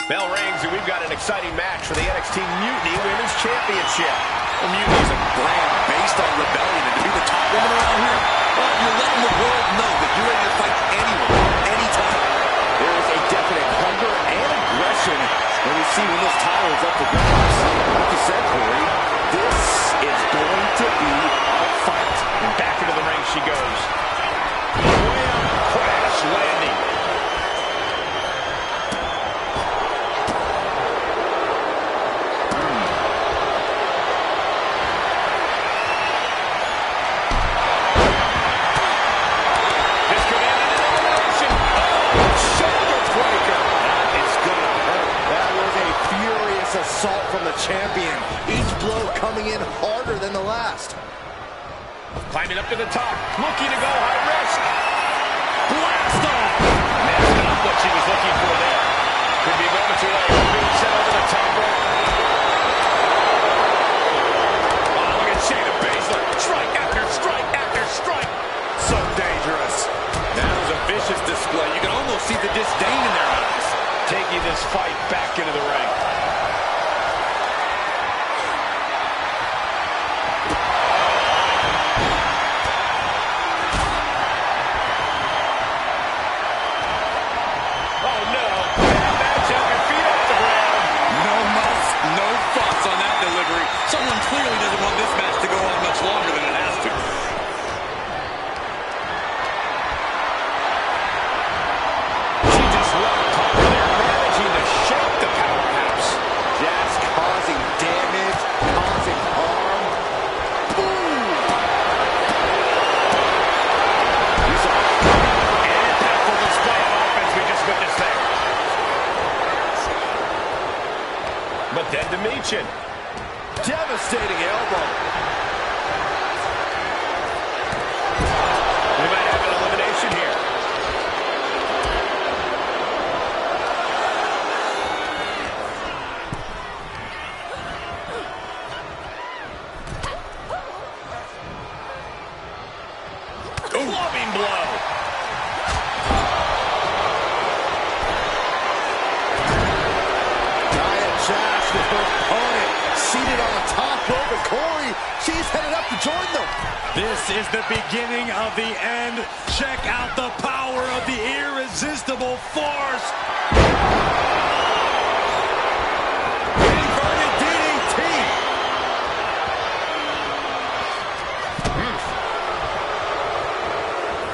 Bell rings, and we've got an exciting match for the NXT Mutiny Women's Championship. Well, Mutiny is a brand based on rebellion, and to be the top woman around here, well, you're letting the world know that you're ready to fight anyone, anytime. There is a definite hunger and aggression when we see when this title is up for grabs. Like you said, Corey, this is going to be a fight. And back into the ring she goes. Wham! Crash landing. Assault from the champion. Each blow coming in harder than the last. Climbing up to the top, looking to go high risk. Blast off! That's not what she was looking for there. Could be a moment too late. Being sent over the top rope. Oh, look at Shayna Baszler. Strike after strike after strike. So dangerous. That was a vicious display. You can almost see the disdain in their eyes. Taking this fight back into the ring. Someone clearly doesn't want this match to go on much longer than it has to. She just left cover there, managing to shake the powerhouse. Just causing damage, causing harm. Boom! An impactful display of offense we just witnessed there. But then to Michin. Devastating elbow. We might have an elimination here. Clubbing blow. Nia Jax with her opponent seated on the top rope, and Corey, she's headed up to join them. This is the beginning of the end. Check out the power of the irresistible force. Inverted DDT.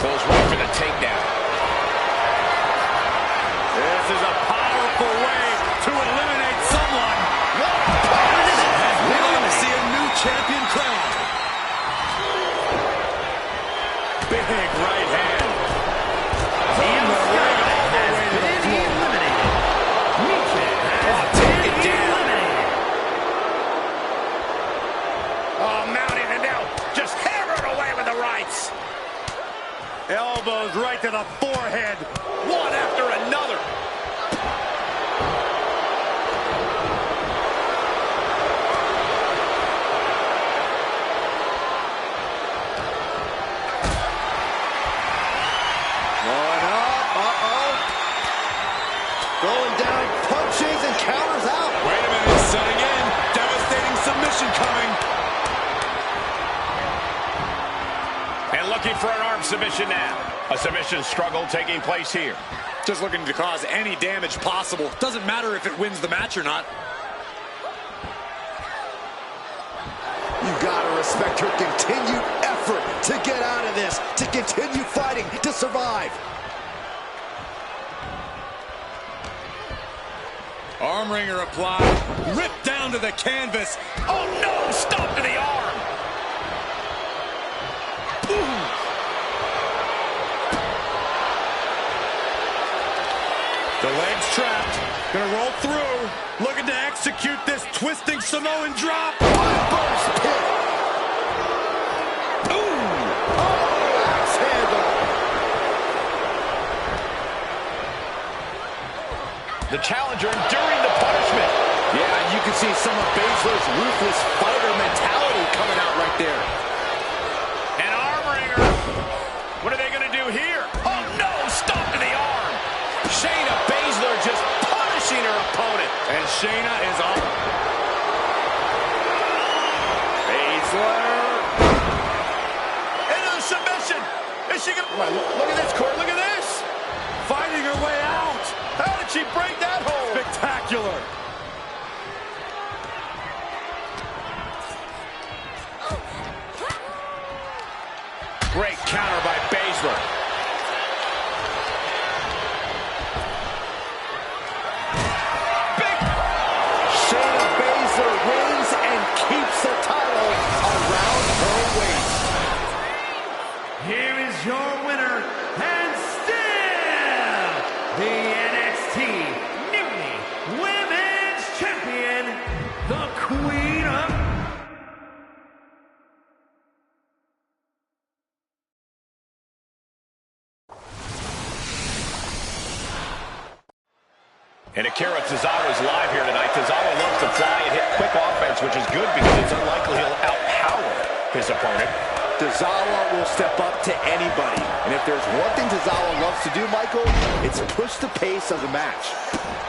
Goes right for the takedown. This is a powerful way to eliminate someone. We're going to see a new champion crowned. Big right hand. Team Skyline has been eliminated. Michin has been eliminated. Oh, mounting it now. Just hammered away with the rights. Elbows right to the forehead. One after another. Going down, punches and counters out. Wait a minute, setting in. Devastating submission coming. And looking for an arm submission now. A submission struggle taking place here. Just looking to cause any damage possible. Doesn't matter if it wins the match or not. You gotta respect her continued effort to get out of this, to continue fighting, to survive. Arm wringer applied. Ripped down to the canvas. Oh no! Stop to the arm! Ooh. The leg's trapped. Gonna roll through. Looking to execute this twisting Samoan drop. Burst pit. Axe handle. The challenger enduring the punishment. Yeah, you can see some of Baszler's ruthless fighter mentality coming out right there. An arm wringer. What are they going to do here? Oh no! Stop to the arm. Shayna Baszler just punishing her opponent. Shayna is up. Into the submission. Is she gonna... Look at this, Corey. Look at this. Fighting her way out. How did she break that hold? Spectacular. Great counter by Baszler. Big... Shayna Baszler wins and keeps the title around her waist. Here is your winner, and still the NXT Mutiny Women's Champion, the Queen of... And Akira Tozawa is live here tonight. Tozawa loves to fly and hit quick offense, which is good because it's unlikely he'll outpower his opponent. Tozawa will step up to anybody. And if there's one thing Tozawa loves to do, Michael, it's push the pace of the match.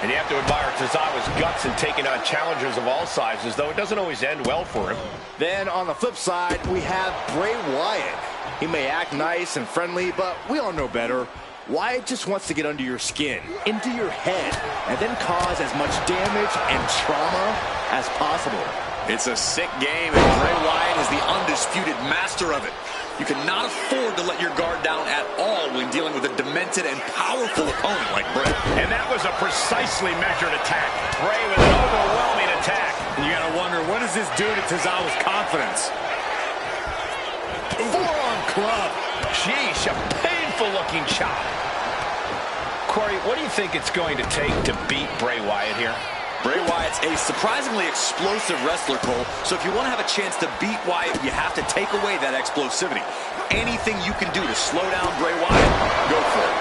And you have to admire Tozawa's guts in taking on challengers of all sizes, though it doesn't always end well for him. Then on the flip side, we have Bray Wyatt. He may act nice and friendly, but we all know better. Wyatt just wants to get under your skin, into your head, and then cause as much damage and trauma as possible. It's a sick game, and Bray Wyatt is the undisputed master of it. You cannot afford to let your guard down at all when dealing with a demented and powerful opponent like Bray. And that was a precisely measured attack. Bray with an overwhelming attack. You gotta wonder, what does this do to Tozawa's confidence? Forearm club. Sheesh, a painful-looking chop. Corey, what do you think it's going to take to beat Bray Wyatt here? Bray Wyatt's a surprisingly explosive wrestler, Cole. So if you want to have a chance to beat Wyatt, you have to take away that explosivity. Anything you can do to slow down Bray Wyatt, go for it.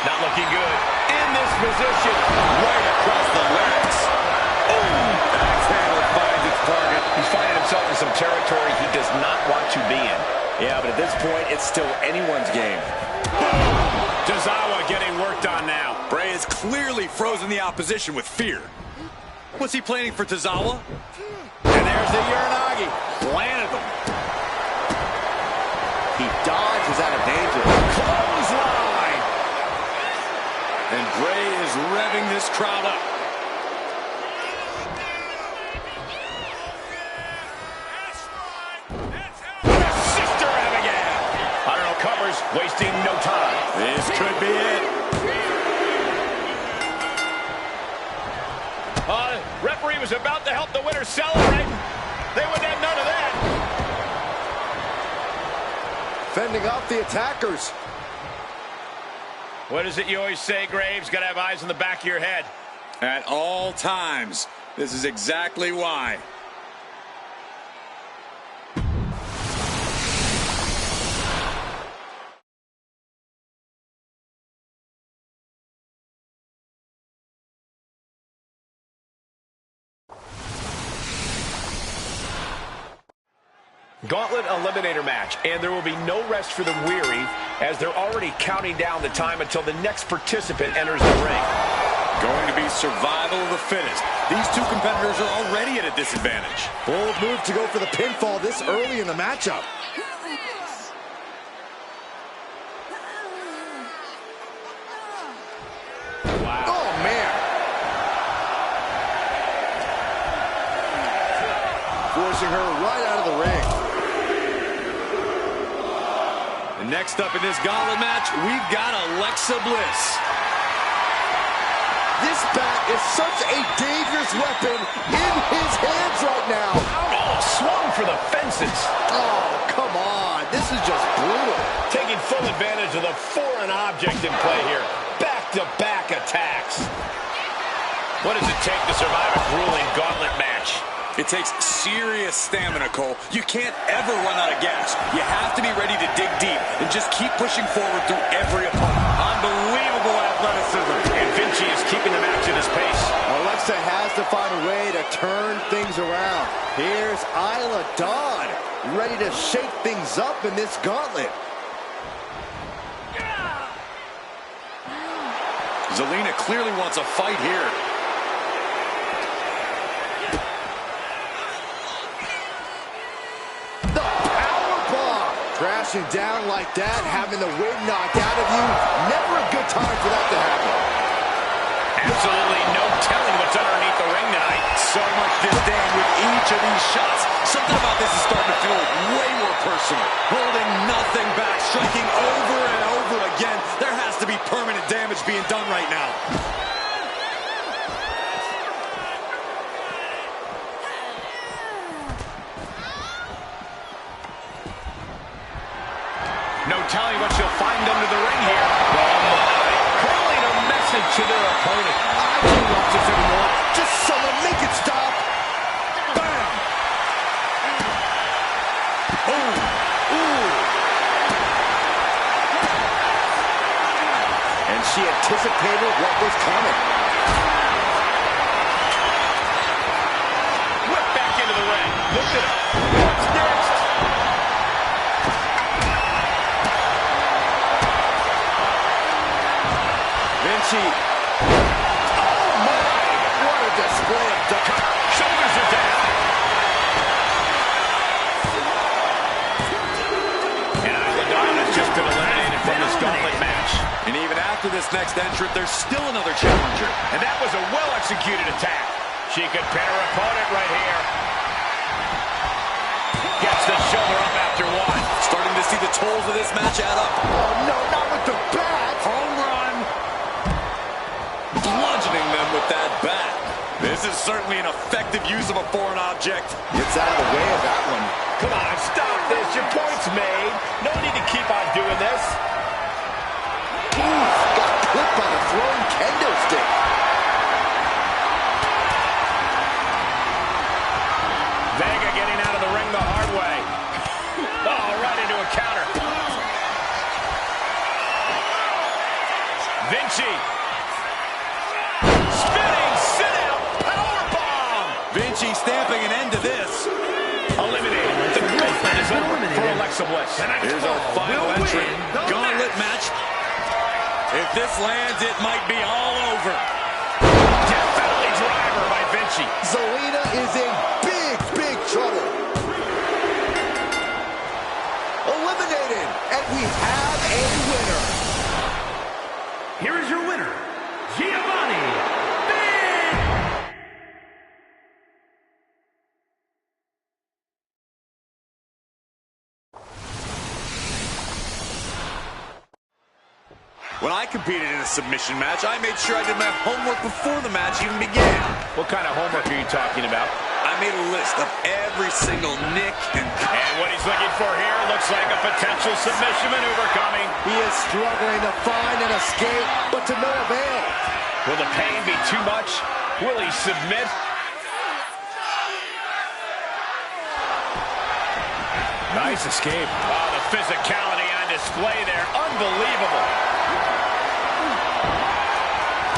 Not looking good. In this position, right across the legs. Axe-handle finds its target. He's finding himself in some territory he does not want to be in. Yeah, but at this point, it's still anyone's game. Tozawa getting worked on now. Bray has clearly frozen the opposition with fear. What's he planning for Tozawa? And there's the Uranagi. Planted them. He dodges out of danger. Clothesline. And Bray is revving this crowd up. Wasting no time. This could be it. Referee was about to help the winner celebrate. They wouldn't have none of that. Fending off the attackers. What is it you always say, Graves? Got to have eyes in the back of your head. At all times. This is exactly why. Gauntlet Eliminator match, and there will be no rest for the weary as they're already counting down the time until the next participant enters the ring. Going to be survival of the fittest. These two competitors are already at a disadvantage. Bold move to go for the pinfall this early in the matchup. Wow. Oh, man. Forcing her right out of the ring. And next up in this gauntlet match, we've got Alexa Bliss. This bat is such a dangerous weapon in his hands right now. Oh, swung for the fences. Oh, come on. This is just brutal. Taking full advantage of the foreign object in play here. Back-to-back attacks. What does it take to survive a grueling gauntlet match? It takes serious stamina, Cole. You can't ever run out of gas. You have to be ready to dig deep and just keep pushing forward through every opponent. Unbelievable athleticism. And Vinci is keeping the match at his pace. Alexa has to find a way to turn things around. Here's Isla Dawn, ready to shake things up in this gauntlet. Zelina clearly wants a fight here. The powerbomb! Crashing down like that, having the wind knocked out of you, never a good time for that to happen. Absolutely no telling what's underneath the ring tonight. So much disdain with each of these shots. Something about this is starting to feel way more personal. Holding nothing back, striking over and over again. There has to be permanent damage being done right now. No telling what you'll find under the ring here. Oh my. Hurling a message to their opponent. I can't watch this anymore. Just someone make it stop. Bam! And she anticipated what was coming. Whip back into the ring. Lift it up. What's next? Vinci. Oh my! What a display of Shoulders are down. And Isla Dawn has just been eliminated from this gauntlet match. And even after this next entrant, there's still another challenger. And that was a well-executed attack. She could pin her opponent right here. Gets the shoulder up after one. Starting to see the tolls of this match add up. Oh no, not with the bat! Home run. Bludgeoning them with that bat. This is certainly an effective use of a foreign object. Gets out of the way of that one. Come on, stop this. Your point's made. No need to keep on doing this. Ooh, got clipped by the throwing kendo stick. Vega getting out of the ring the hard way. Oh, right into a counter. Vinci. Spinning sit-out powerbomb. Vinci stamping an end to this. Eliminated. The gauntlet is over for Alexa Bliss. Here's our final entry. Gauntlet match. If this lands, it might be all over. Definitely driver by Vinci. Zelina is in big trouble. Eliminated, and we have a winner. Here is your winner, Giovanni. When I competed in a submission match, I made sure I did my homework before the match even began. What kind of homework are you talking about? I made a list of every single nick and what he's looking for here looks like a potential submission maneuver coming. He is struggling to find an escape, but to no avail. Will the pain be too much? Will he submit? Nice escape. Oh, the physicality on display there. Unbelievable.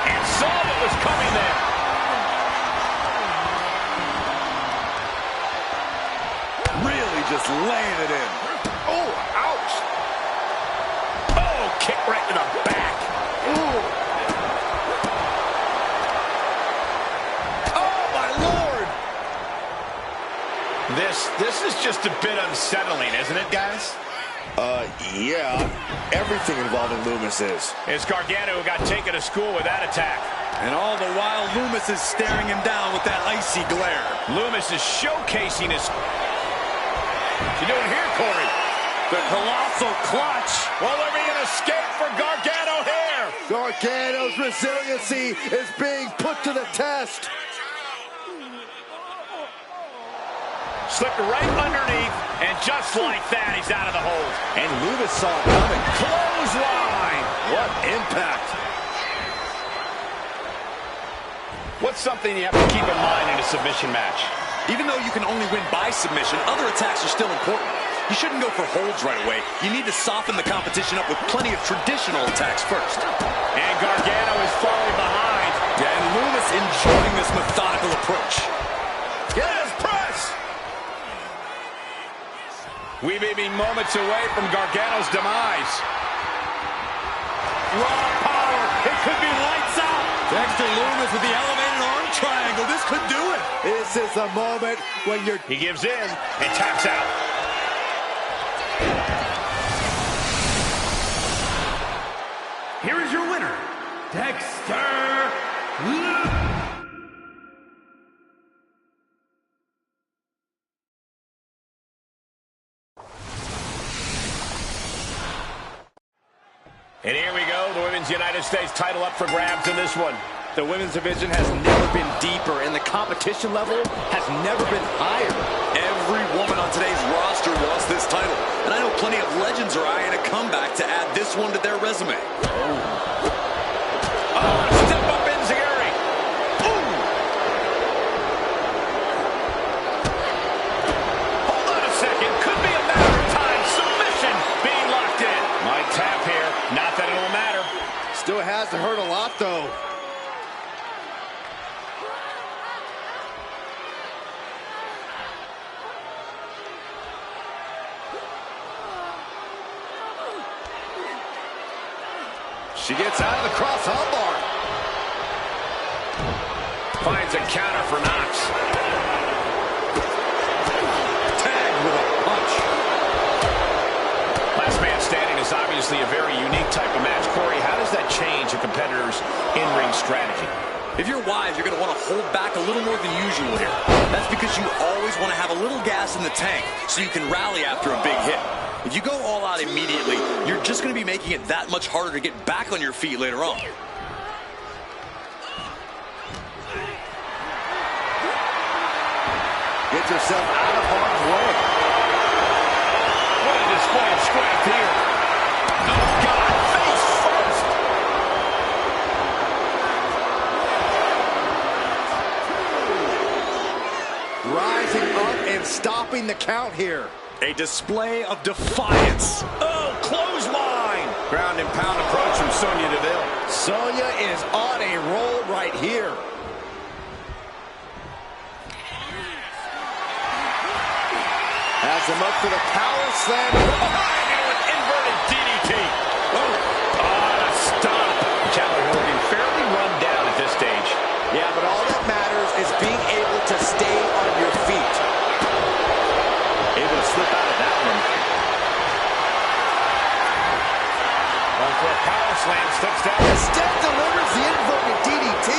And saw what was coming there. really just laying it in. Oh, ouch. Oh, kick right to the back. Ooh. Oh, my Lord. This is just a bit unsettling, isn't it, guys? Yeah. Everything involving Lumis is. It's Gargano who got taken to school with that attack. And all the while, Lumis is staring him down with that icy glare. Lumis is showcasing his... What's he doing here, Corey? The colossal clutch. Will there be an escape for Gargano here? Gargano's resiliency is being put to the test. Slipped right underneath, and just like that, he's out of the hold. And Lumis saw it coming. Clothesline! What impact. What's something you have to keep in mind in a submission match? Even though you can only win by submission, other attacks are still important. You shouldn't go for holds right away. You need to soften the competition up with plenty of traditional attacks first. And Gargano is falling behind. And Lumis enjoying this methodical approach. Yes, press! We may be moments away from Gargano's demise. Raw power. It could be lights Dexter Lumis with the elevated arm triangle. This could do it. This is the moment when you're... He gives in and taps out. Here is your winner, Dexter Lumis. And here we go, the Women's United States title up for grabs in this one. The women's division has never been deeper, and the competition level has never been higher. Every woman on today's roster wants this title. And I know plenty of legends are eyeing a comeback to add this one to their resume. Oh, step up Enziguri. Ooh. Hold on a second. Could be a matter of time. Submission being locked in. Might tap here. Not that it'll matter. Still has to hurt a lot, though. She gets out of the cross armbar. Finds a counter for Knox. Tagged with a punch. Last man standing is obviously a very unique type of match. Corey, how does that change a competitor's in-ring strategy? If you're wise, you're going to want to hold back a little more than usual here. That's because you always want to have a little gas in the tank so you can rally after a big hit. If you go all out immediately, you're just going to be making it that much harder to get back on your feet later on. Gets herself out of harm's way. What a display of strength here. Oh, God, face first. Rising up and stopping the count here. A display of defiance. Oh, clothesline. Ground and pound approach from Sonya Deville. Sonya is on a roll right here. Has him up for the power slam. An inverted DDT. Oh, stop. Chandler Morgan fairly run down at this stage. Yeah, but all that matters is being able to stay on your feet. Able to slip out of that one. Going for a power slam, steps down. Instead delivers the inverted DDT.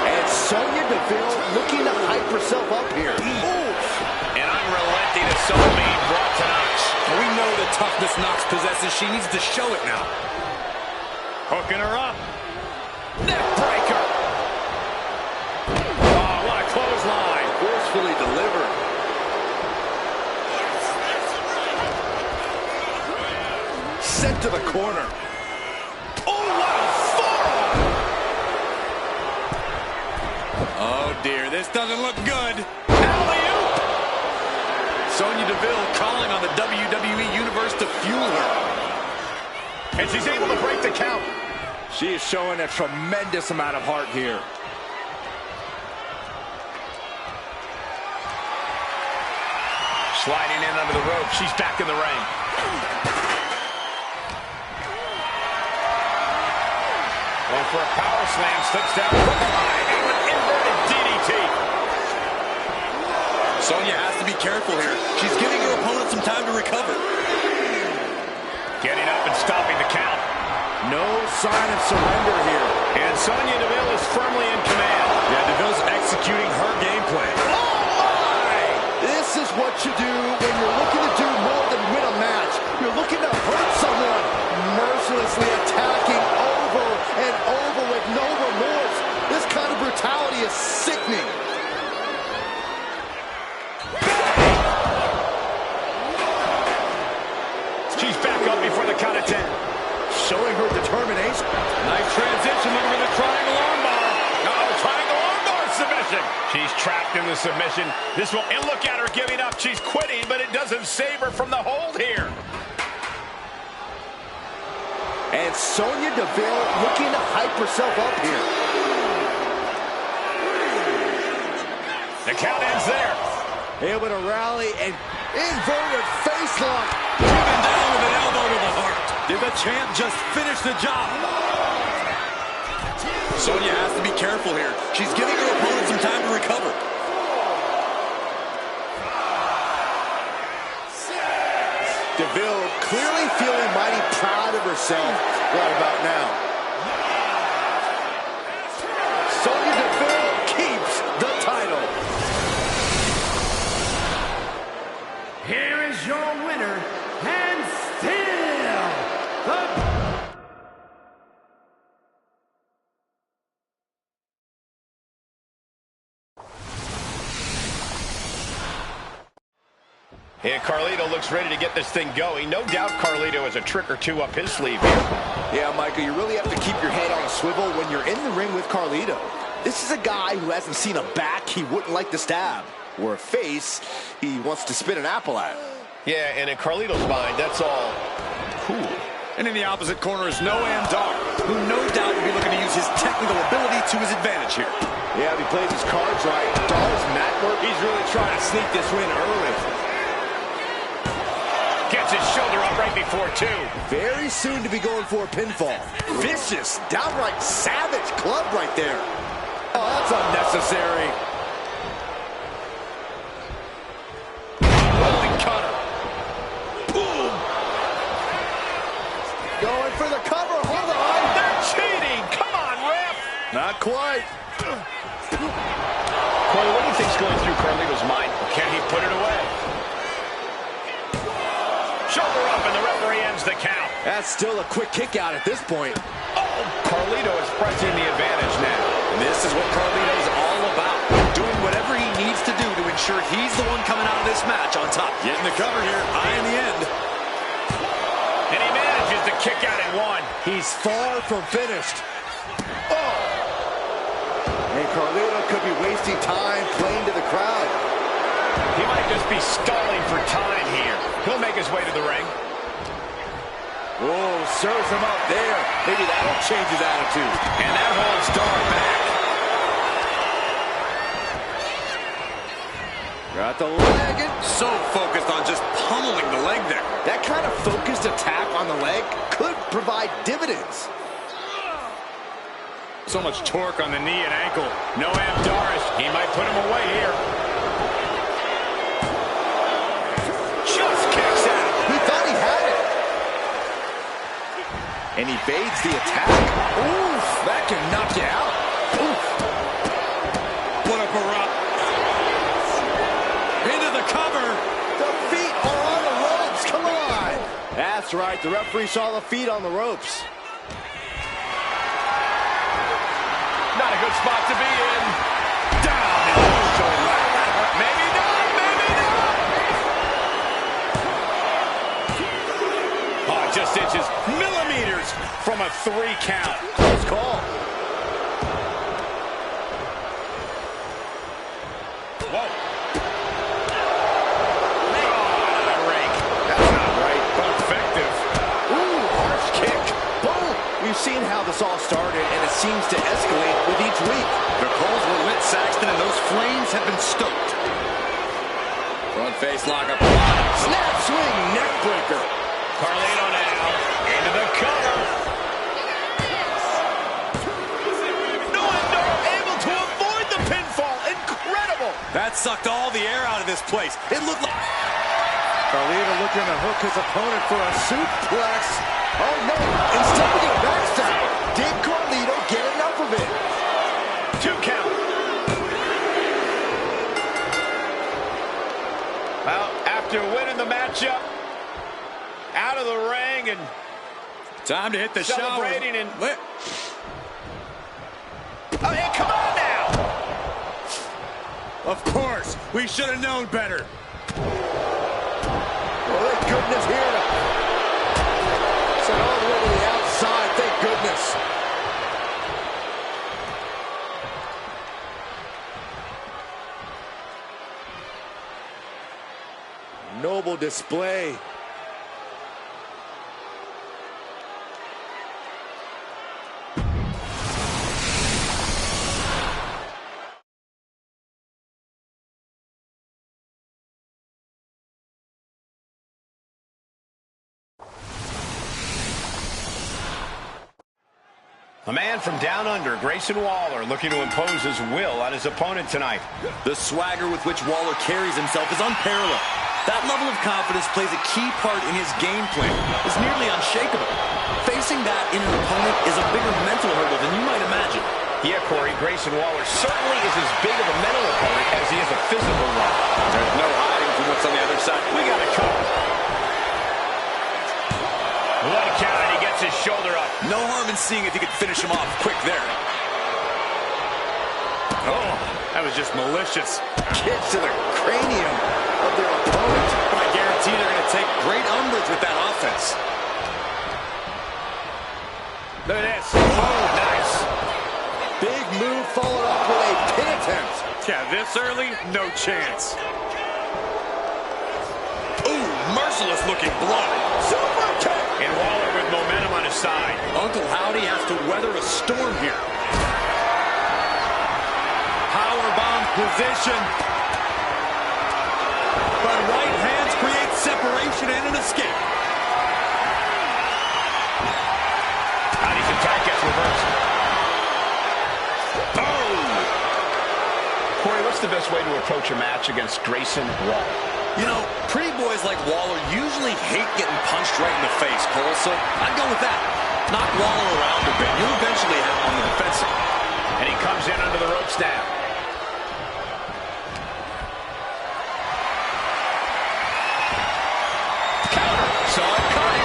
And Sonya Deville looking to hype herself up here. An unrelenting assault being brought to Knox. We know the toughness Knox possesses. She needs to show it now. Hooking her up. Neck breaker. Oh, what a clothesline. Forcefully delivered. Sent to the corner. Oh, what a forearm. Oh, dear. This doesn't look good. Alley-oop. Sonya Deville calling on the WWE Universe to fuel her. And she's able to break the count. She is showing a tremendous amount of heart here. Sliding in under the rope. She's back in the ring. Going for a power slam. Slips down. An inverted DDT. Sonya has to be careful here. She's giving her opponent some time to recover. Getting up and stopping the count. No sign of surrender here. And Sonya Deville is firmly in command. Yeah, Deville's executing her game plan. Oh my! This is what you do when you're looking to do more than win a match. You're looking to hurt someone. Mercilessly attacking over and over with no remorse. This kind of brutality is sickening. She's back up before the count of 10. Showing her determination. Nice transition. Looking for the triangle armbar. Uh-oh, triangle armbar submission. She's trapped in the submission. This will, and look at her giving up. She's quitting, but it doesn't save her from the hold here. And Sonya Deville looking to hype herself up here. The count ends there. Able to rally and inverted face lock. Driven down with an elbow to the heart. Did the champ just finish the job? Sonya has to be careful here. She's giving her opponent some time to recover. Deville clearly feeling mighty proud of herself right about now. Sonya Deville keeps the title. Here is your winner, and still the... And Carlito looks ready to get this thing going. No doubt Carlito has a trick or two up his sleeve here. Yeah, Michael, you really have to keep your head on a swivel when you're in the ring with Carlito. This is a guy who hasn't seen a back he wouldn't like to stab, or a face he wants to spit an apple at. Yeah, and in Carlito's mind, that's all cool. And in the opposite corner is Noam Dar, who no doubt will be looking to use his technical ability to his advantage here. Yeah, if he plays his cards right, Dar's mat work, he's really trying to sneak this win early. Gets his shoulder up right before two. Very soon to be going for a pinfall. Vicious, downright savage club right there. Oh, that's unnecessary. Rolling cutter. Boom. Going for the cover. Hold on. They're cheating. Come on, ref. Not quite. Corey, what do you think's going through Carlito's mind? Can he put it away? Shoulder up, and the referee ends the count. That's still a quick kick out at this point. Oh, Carlito is pressing the advantage now. And this is what Carlito's all about. Doing whatever he needs to do to ensure he's the one coming out of this match on top. Getting the cover here, high in the end. And he manages to kick out in one. He's far from finished. Oh! And Carlito could be wasting time playing to the crowd. He might just be stalling for time here. He'll make his way to the ring. Whoa, serves him up there. Maybe that'll change his attitude. And that holds Dar back. Got the leg. So focused on just pummeling the leg there. That kind of focused attack on the leg could provide dividends. So much torque on the knee and ankle. Noam Dar, he might put him away here. Just kicks out. He thought he had it. And he evades the attack. Oof, that can knock you out. Oof. What a barrage. Into the cover. The feet are on the ropes. Come on. That's right. The referee saw the feet on the ropes. Not a good spot to be in. Down in the shoulder. Maybe not, maybe not. Oh, just inches, millimeters from a 3 count. Close call. Whoa. Oh, rake. That's not right. But effective. Ooh, harsh kick. Boom. We've seen how this all started, and it seems to escalate with each week. The coals were lit, Saxton, and those flames have been stoked. Front face lock up. Snap swing, neck breaker. Carlito now into the cover. Noam Dar able to avoid the pinfall. Incredible. That sucked all the air out of this place. It looked like... Carlito looking to hook his opponent for a suplex. Oh, no. Instead of getting backstab, did Carlito get enough of it? 2 count. Well, after winning the matchup, out of the ring and time to hit the shower. celebrating and... Oh, hey, come on now. Of course. We should have known better. Oh, thank goodness here. Sent all the way to the outside, thank goodness. Noble display. A man from down under, Grayson Waller, looking to impose his will on his opponent tonight. The swagger with which Waller carries himself is unparalleled. That level of confidence plays a key part in his game plan. It's nearly unshakable. Facing that in an opponent is a bigger mental hurdle than you might imagine. Yeah, Corey, Grayson Waller certainly is as big of a mental opponent as he is a physical one. There's no hiding from what's on the other side. We got it covered. One count, and he gets his shoulder up. No harm in seeing if he could finish him off quick there. Oh, that was just malicious. Kicks to the cranium of their opponent. I guarantee they're going to take great umbrage with that offense. Look at this. Oh, nice. Big move followed up with a pin attempt. Yeah, this early, no chance. Ooh, merciless looking blow. Super kick. And Waller with momentum on his side. Uncle Howdy has to weather a storm here. Powerbomb position. But right hands create separation and an escape. Howdy's attack gets reversed. Oh! Corey, what's the best way to approach a match against Grayson Waller? You know, pretty boys like Waller usually hate getting punched right in the face, Cole, so I'd go with that. Knock Waller around a bit. You'll eventually have him on the defensive. And he comes in under the ropes now. Counter. Saw it coming.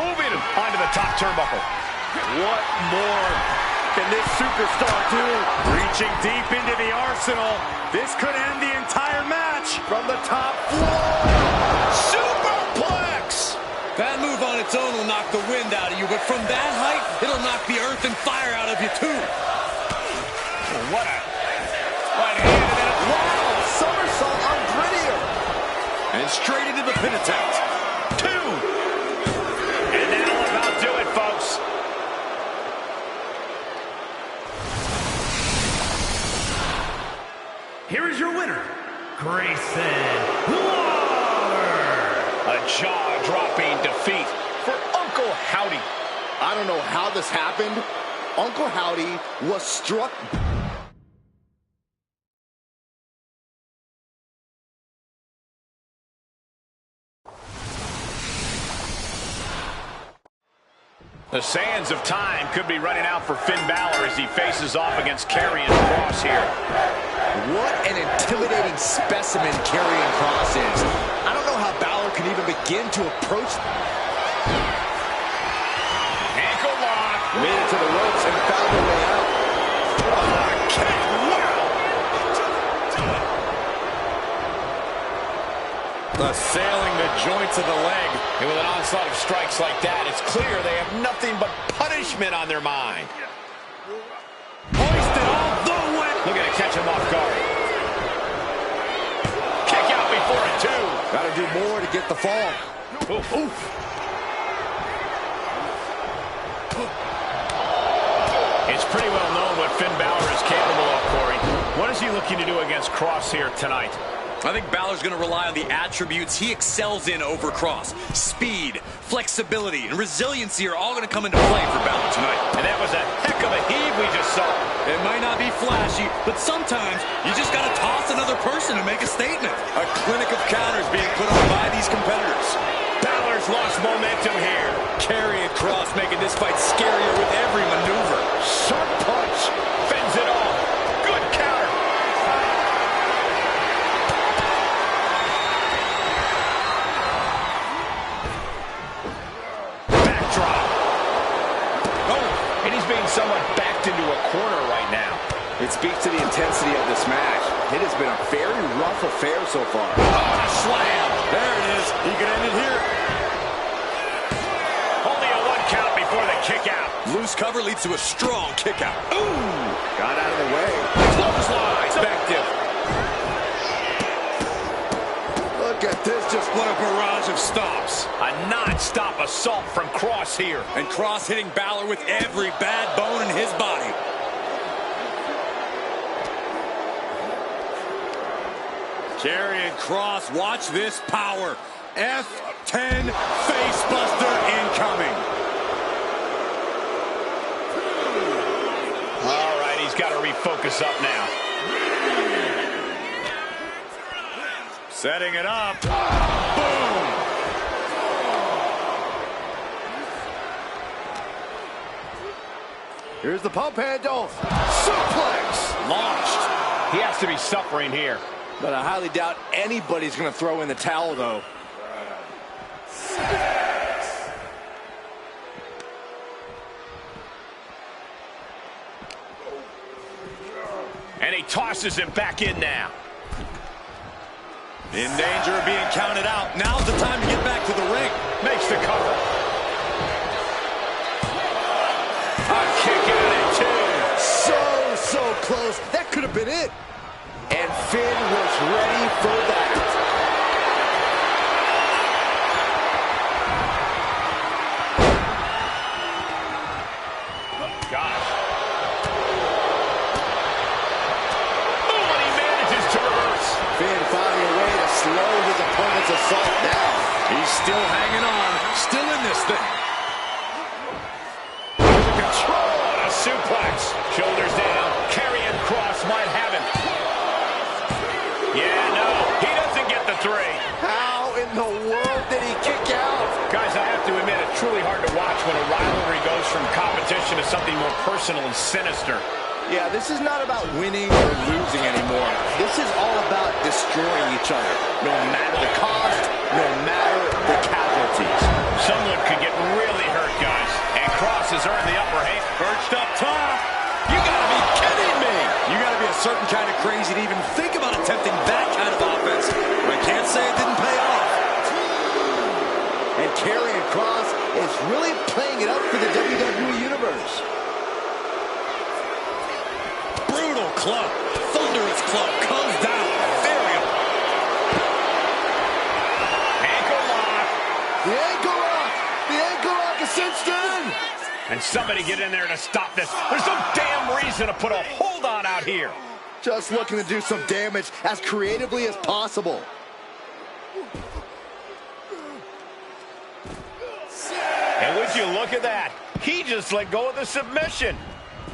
Moving him onto the top turnbuckle. What more can this superstar do? Reaching deep into the arsenal. This could end the entire match. From the top floor. Superplex. That move on its own will knock the wind out of you, but from that height, it'll knock the earth and fire out of you, too. Oh, what a right hand. And then Wow. Somersault on grittier. And straight into the pin attempt. two. And that'll about do it, folks. Here is your winner, Grayson Waller. A jaw-dropping defeat for Uncle Howdy. I don't know how this happened. Uncle Howdy was struck. The sands of time could be running out for Finn Balor as he faces off against Karrion Kross here. What an intimidating specimen Karrion Kross is. I don't know how Balor can even begin to approach. Ankle lock. Made it to the ropes and found their way out. Kick. Wow. Assailing the joints of the leg. And with an onslaught of strikes like that, it's clear they have nothing but punishment on their mind. Hoisted all the way. Looking to catch him off guard. Kick out before it, too. Got to do more to get the fall. Oof. Oof. It's pretty well known what Finn Balor is capable of, Corey. What is he looking to do against Kross here tonight? I think Balor's going to rely on the attributes he excels in over Kross. Speed, flexibility, and resiliency are all going to come into play for Balor tonight. And that was a heck of a heave we just saw. It might not be flashy, but sometimes you just got to toss another person to make a statement. A clinic of counters being put on by these competitors. Balor's lost momentum here. Karrion Kross making this fight scarier with every maneuver. Sharp punch. Fends it off. Good counter. Backdrop. Oh, and he's being somewhat backed into a corner right now. It speaks to the intensity of this match. It has been a very rough affair so far. Oh, slam. There it is. He could end it here. Only a one count before the kick out. Loose cover leads to a strong kick out. Ooh. Got out of the way. Clothesline. Effective. Look at this. Just What a barrage of stomps. A non-stop assault from Kross here. And Kross hitting Balor with every bad bone in his body. Karrion Kross, watch this power. FTR. 10, face buster incoming. All right, he's got to refocus up now. Setting it up. Boom! Here's the pump handle. Suplex. Launched. He has to be suffering here. But I highly doubt anybody's going to throw in the towel, though. And he tosses him back in now. In danger of being counted out. Now's the time to get back to the ring. Makes the cover. A kick out at two. So close. That could have been it. And Finn was ready for that. Gosh. Oh, and he manages to reverse. Finn finding a way to slow his opponent's assault down. He's still hanging on. Still in this thing. Control on a suplex. Shoulders down. Karrion Kross might have him. Yeah, no, he doesn't get the three. How in the world did he kick out? Guys, I have to admit, it's truly hard to watch when a rivalry goes from competition to something more personal and sinister. Yeah, this is not about winning or losing anymore. This is all about destroying each other. No matter the cost, no matter the casualties. Someone could get really hurt, guys. And Kross has earned the upper hand. Perched up top. You gotta be kidding me. You gotta be a certain kind of crazy to even think about attempting that kind of offense. But I can't say it didn't pay off. And Karrion Kross is really playing it up for the WWE Universe. Brutal club. Thunderous club comes down. Very up. Ankle lock. The ankle lock. The ankle lock is cinched in. And somebody get in there to stop this. There's no damn reason to put a hold on out here. Just looking to do some damage as creatively as possible. And would you look at that? He just let go of the submission.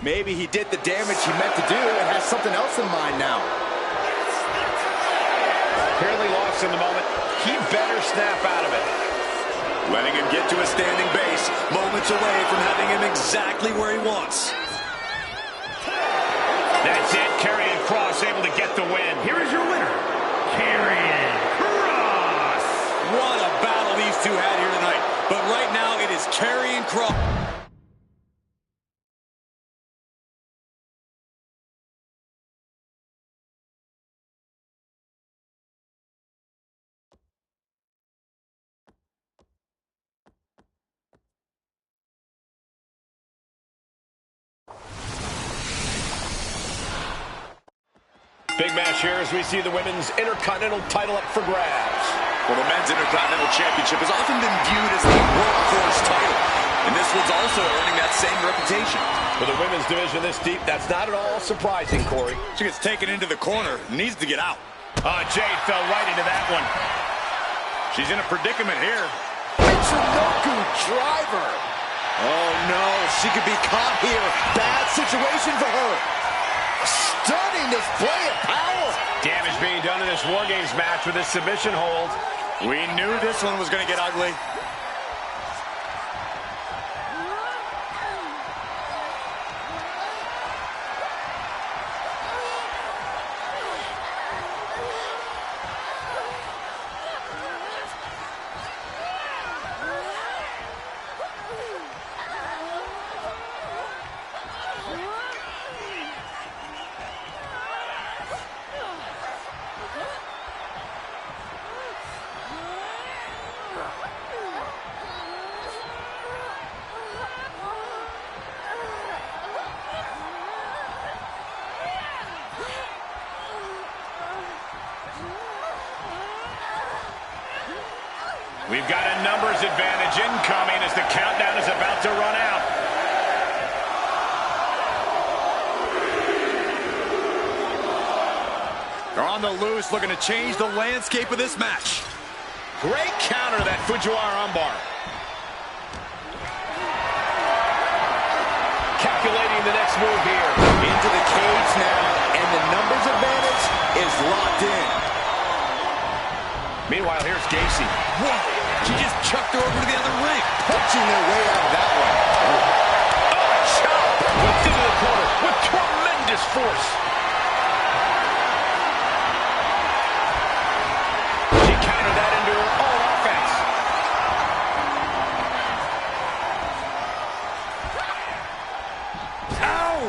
Maybe he did the damage he meant to do and has something else in mind now. Fairly lost in the moment. He better snap out of it. Letting him get to a standing base. Moments away from having him exactly where he wants. That's it. Karrion Kross able to get the win. Here is your winner, Karrion Kross. What a battle these two had here tonight. But right now, it is Karrion Kross. Big match here as we see the women's Intercontinental title up for grabs. Well, the men's Intercontinental Championship has often been viewed as the workhorse title. And this one's also earning that same reputation. With a women's division this deep, that's not at all surprising, Corey. She gets taken into the corner, needs to get out. Jade fell right into that one. She's in a predicament here. Michinoku driver. Oh no, she could be caught here. Bad situation for her. Stunning display of power. Damage being done in this War Games match with this submission hold. We knew this one was going to get ugly. We've got a numbers advantage incoming as the countdown is about to run out. They're on the loose, looking to change the landscape of this match. Great counter, that Fujiwara armbar. Calculating the next move here. Into the cage now, and the numbers advantage is locked in. Meanwhile, here's Gacy. Whoa! She just chucked her over to the other ring. Punching their way out of that one. Oh, chop! Whipped into the corner with tremendous force. She countered that into her own offense. Ow!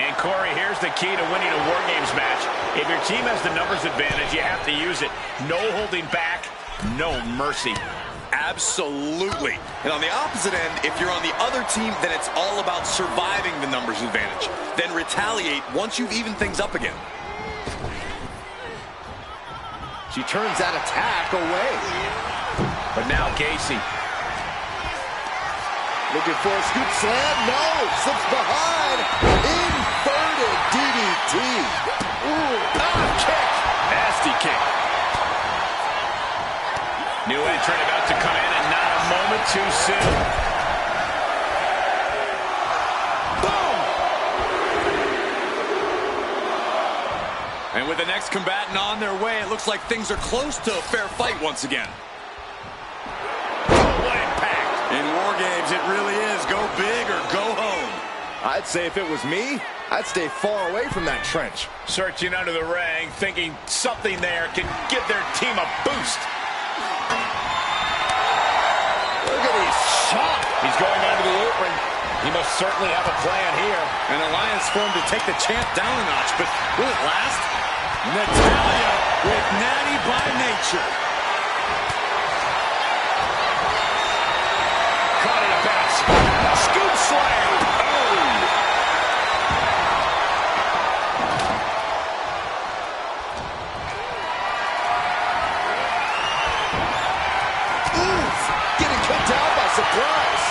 And Corey, here's the key to winning a War Games match. If your team has the numbers advantage, you have to use it. No holding back, no mercy. Absolutely. And on the opposite end, if you're on the other team, then it's all about surviving the numbers advantage. Then retaliate once you've evened things up again. She turns that attack away. But now Gacy. Looking for a scoop slam. No, slips behind. Inverted DDT. Ooh, Kick. Nasty kick. New entrant about to come in, and not a moment too soon. Boom! And with the next combatant on their way, it looks like things are close to a fair fight once again. What impact. In War Games, it really is go big or go home. I'd say if it was me, I'd stay far away from that trench. Searching under the ring, thinking something there can give their team a boost. Look at his shot. He's going under the apron. He must certainly have a plan here. An alliance formed to take the champ down a notch, but will it last? Natalya with Natty by nature. Caught in a bounce. Scoop slam. Getting kicked out by surprise.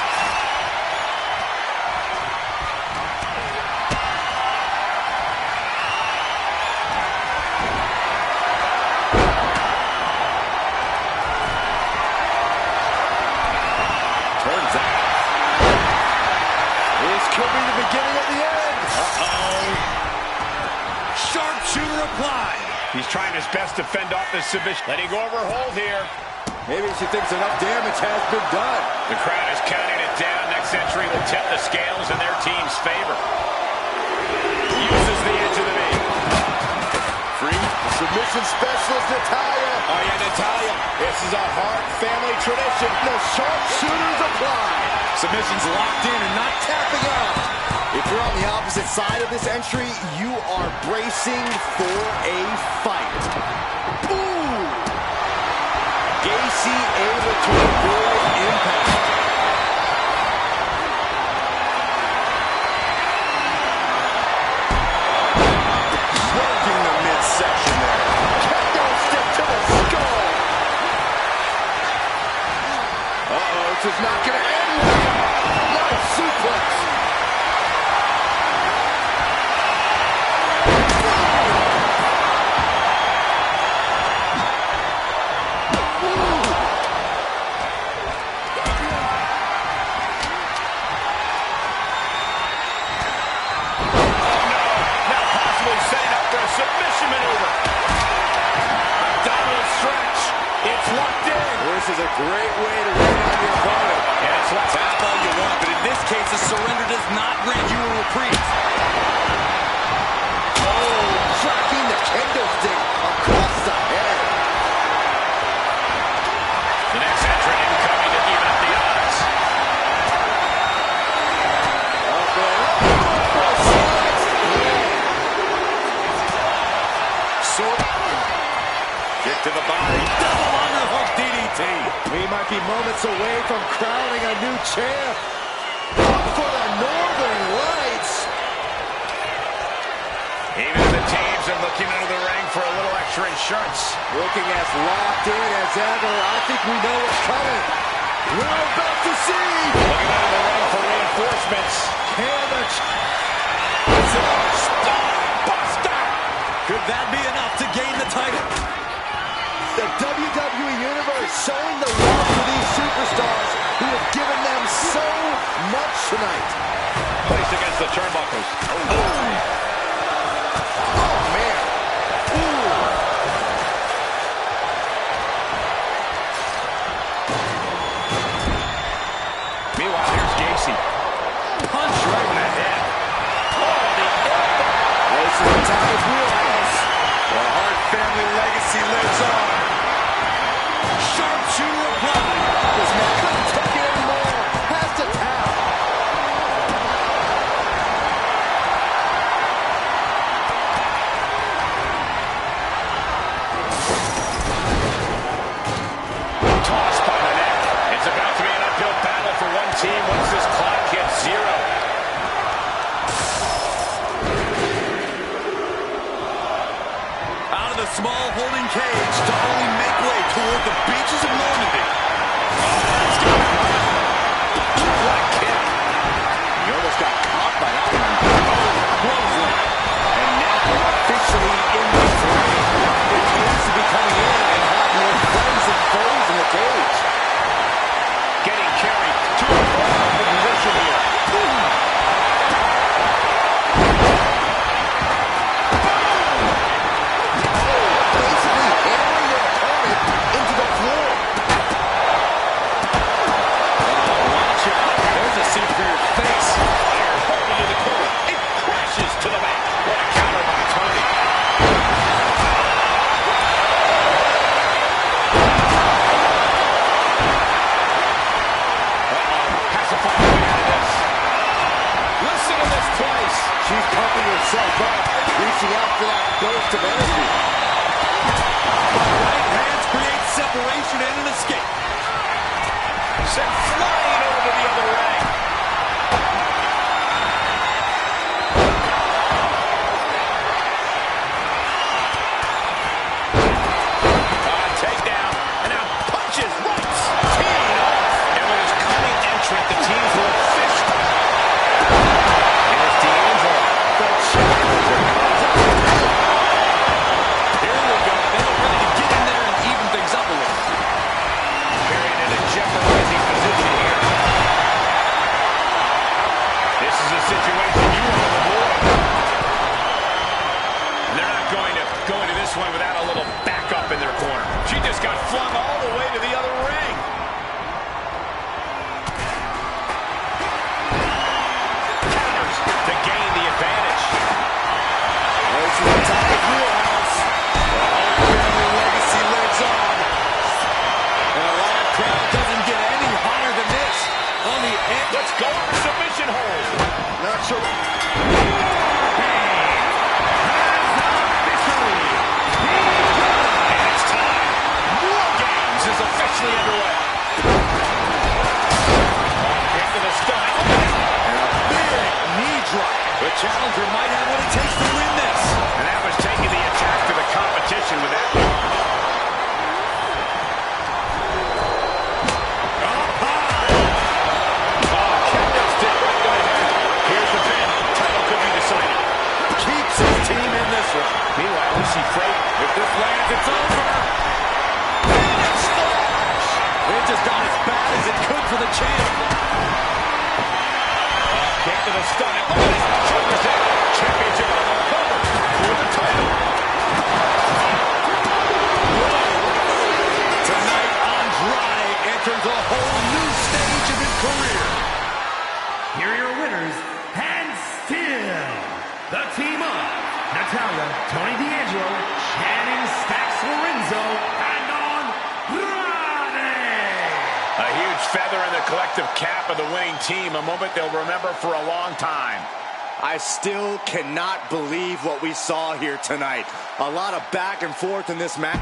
Turns out. This could be the beginning of the end. Sharpshooter applied. He's trying his best to fend off this submission. Letting go of her hold here. Maybe she thinks enough damage has been done. The crowd is counting it down. Next entry will tip the scales in their team's favor. Uses the edge of the knee. Free submission specialist Natalya. Oh, yeah, Natalya. This is a Hart family tradition. The sharpshooters applied. Submission's locked in and not tapping out. If you're on the opposite side of this entry, you are bracing for a fight. Ooh! Gacy able to avoid impact. Working the midsection there. Kendo stick to the skull. Uh-oh, this is not going to end well. Nice suplex. Submission maneuver. Abdominal stretch. It's locked in. This is a great way to win on your opponent. Yeah, it's locked Tap all you want, but in this case, a surrender does not grant you a reprieve. Oh, tracking the kendo stick across the head. The next entrant incoming to even up the odds. Kick to the body. Double underhook DDT. We might be moments away from crowning a new champ. For the Northern Lights. Even the teams are looking under the ring for a little extra insurance. Looking as locked in as ever. I think we know what's coming. We're about to see. Looking under the ring for reinforcements. Could that be enough to gain the title? The WWE showing the love for these superstars who have given them so much tonight. Placed against the turnbuckles. Oh, man. Ooh. Meanwhile, here's Gacy. Punch right in the head. Oh, the elbow. Racing inside his wheelhouse. The Hart family legacy lives on. Sharpshooter applied. This man couldn't take it anymore. Has to tap. Tossed by the neck. It's about to be an uphill battle for one team once this clock hits zero. Out of the small holding cage to only make way toward the beaches of Normandy. What a kick. He almost got caught by that one. Clothesline. And now officially in the fray. It seems to be coming in and have more friends and foes in the cage. Getting carried to a vulnerable position here. Basically hammering their opponent into the floor. Watch out. There's a seat for your face. Fire home into the corner. It crashes to the mat. What a counter by Tony. Has to find a way out of this. Listen to this place. She's pumping herself up, reaching out for that burst of energy. Right hands create separation and an escape. Sent flying over to the other ring. Takedown, and now punches, rights, teeing off. And with his cunning entrant, the teams will fish. Here's D'Angelo. The challenger comes up. Here we go. They look ready to get in there and even things up a little. Carrying in a jeopardizing position here. This is a situation you want to avoid. And they're not going to go into this one without a little backup in their corner. She just got flung all the way to the other ring. Counters to gain the advantage. Racing inside his wheelhouse. The Hart family legacy lives on. And a live crowd doesn't get any hotter than this. On the end. Let's go on a submission hold. Not sure. And it's time. War Games is officially underway. Kick to the stomach. And a big knee drop. The challenger might have what it takes to win this. And that was taking the attack to the competition with that one. Kendo stick right to the head. Here's the pin. Title could be decided. Keeps his team in this one. Meanwhile, we see Freight. If this lands, it's over. Finish splash. It just got as bad as it could for the champ. Kick to the stomach. Look at this. Shoulders in. Championship on the cover. For the title. Tonight, Andrade enters a whole new stage of his career. Here are your winners, and still the team of Natalia, Tony D'Angelo, Channing Stacks Lorenzo, and Andrade. A huge feather in the collective cap of the winning team. A moment they'll remember for a long time. I still cannot believe what we saw here tonight. A lot of back and forth in this match.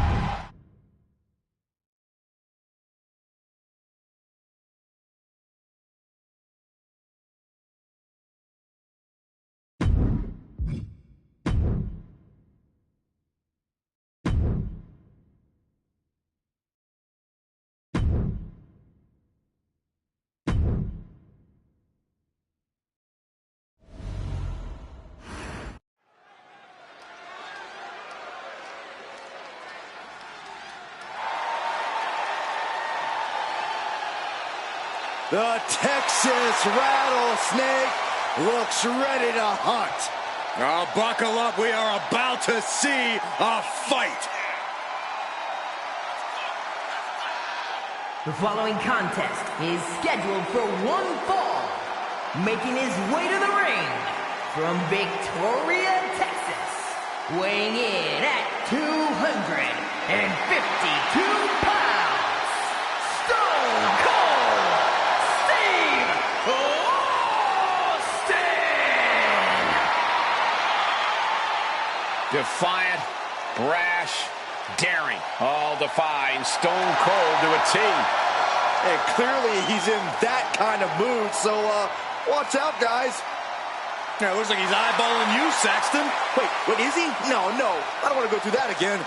The Texas Rattlesnake looks ready to hunt. Oh, buckle up. We are about to see a fight. The following contest is scheduled for one fall. Making his way to the ring from Victoria, Texas, weighing in at 252 pounds, Stone Cold Steve Austin! Defiant, brash, daring, all defying Stone Cold to a T. And clearly he's in that kind of mood, so watch out, guys. Yeah, it looks like he's eyeballing you, Saxton. Wait, is he? No, I don't want to go through that again.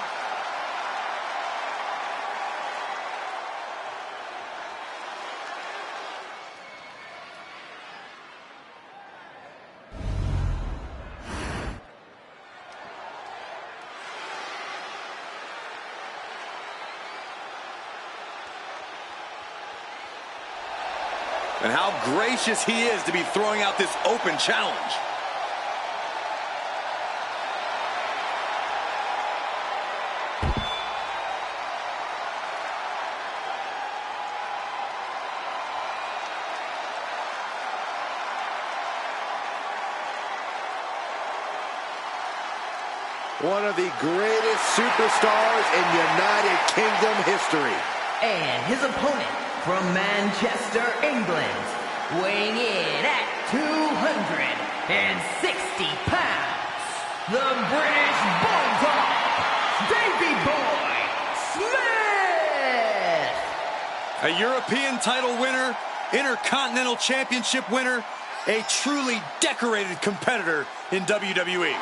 And how gracious he is to be throwing out this open challenge. One of the greatest superstars in United Kingdom history. And his opponent from Manchester, England, weighing in at 260 pounds, the British Bulldog, Davey Boy Smith! A European title winner, Intercontinental Championship winner, a truly decorated competitor in WWE.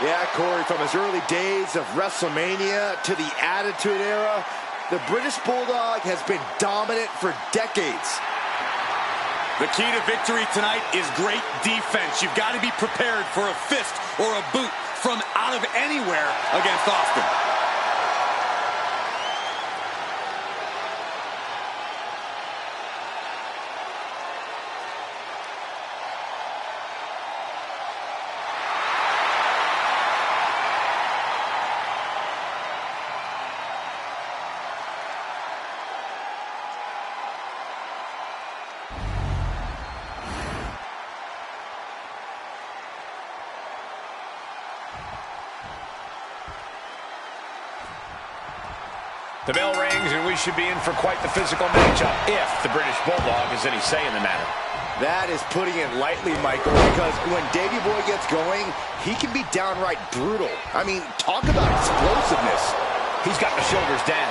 Yeah, Corey, from his early days of WrestleMania to the Attitude Era, the British Bulldog has been dominant for decades. The key to victory tonight is great defense. You've got to be prepared for a fist or a boot from out of anywhere against Austin. The bell rings, and we should be in for quite the physical matchup if the British Bulldog has any say in the matter. That is putting it lightly, Michael, because when Davey Boy gets going, he can be downright brutal. I mean, talk about explosiveness. He's got the shoulders down.